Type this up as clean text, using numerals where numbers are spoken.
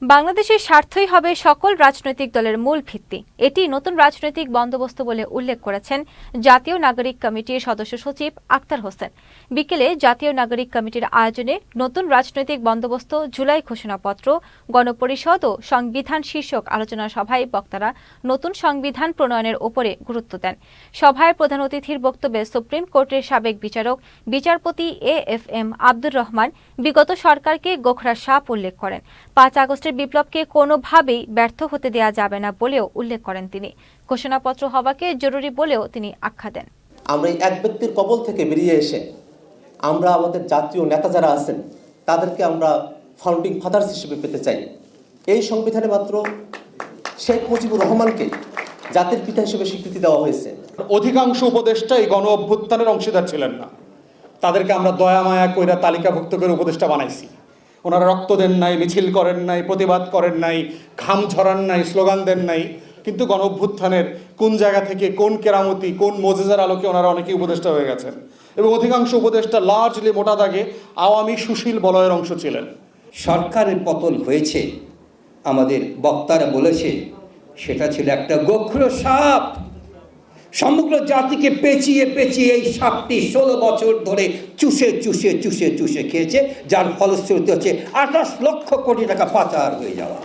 বাংলাদেশের স্বার্থই হবে সকল রাজনৈতিক দলের মূল ভিত্তি। এটি নতুন রাজনৈতিক বন্দোবস্ত বলে উল্লেখ করেছেন জাতীয় নাগরিক কমিটির সদস্য সচিব আক্তার হোসেন। বিকেলে জাতীয় নাগরিক কমিটির আয়োজনে নতুন রাজনৈতিক বন্দোবস্ত জুলাই ঘোষণাপত্র, গণপরিষদ ও সংবিধান শীর্ষক আলোচনা সভায় বক্তারা নতুন সংবিধান প্রণয়নের উপরে গুরুত্ব দেন। সভায় প্রধান অতিথির বক্তব্যে সুপ্রিম কোর্টের সাবেক বিচারক বিচারপতি AFM আব্দুর রহমান বিগত সরকারকে গোখরা সাপ উল্লেখ করেন। 5 আগস্টের বিপ্লবকে কোনোভাবেই ব্যর্থ হতে দেওয়া যাবে না বলেও উল্লেখ করেন তিনি। ঘোষণাপত্র হওয়াকে জরুরি বলেও তিনি আখ্যা দেন। আমরা এই এক ব্যক্তির কবল থেকে বেরিয়ে এসে আমরা আমাদের জাতীয় নেতা যারা আছেন তাদেরকে আমরা ফাউন্ডিং ফাদার্স হিসেবে পেতে চাই। এই সংবিধানে মাত্র শেখ মুজিবুর রহমানকে জাতির পিতা হিসেবে স্বীকৃতি দেওয়া হয়েছে। অধিকাংশ উপদেষ্টা এই গণ অভ্যুত্থানের অংশীদার ছিলেন না, তাদেরকে আমরা দয়া মায়া কইরা তালিকাভুক্ত করে উপদেষ্টা বানাইছি। ওনারা রক্ত দেন নাই, মিছিল করেন নাই, প্রতিবাদ করেন নাই, ঘাম ঝরান নাই, স্লোগান দেন নাই, কিন্তু গণ অভ্যুত্থানের কোন জায়গা থেকে কোন কেরামতি কোন মোজেজার আলোকে ওনারা অনেকেই উপদেষ্টা হয়ে গেছেন এবং অধিকাংশ উপদেষ্টা লার্জলি মোটা দাগে আওয়ামী সুশীল বলয়ের অংশ ছিলেন। সরকারের পতন হয়েছে, আমাদের বক্তারা বলেছে সেটা ছিল একটা গোখরো সাপ। সমগ্র জাতিকে পেঁচিয়ে পেঁচিয়ে এই সাপটি 16 বছর ধরে চুষে চুষে চুষে চুষে খেয়েছে, যার ফলশ্রুতি হচ্ছে 28 লক্ষ কোটি টাকা পাচার হয়ে যাওয়া।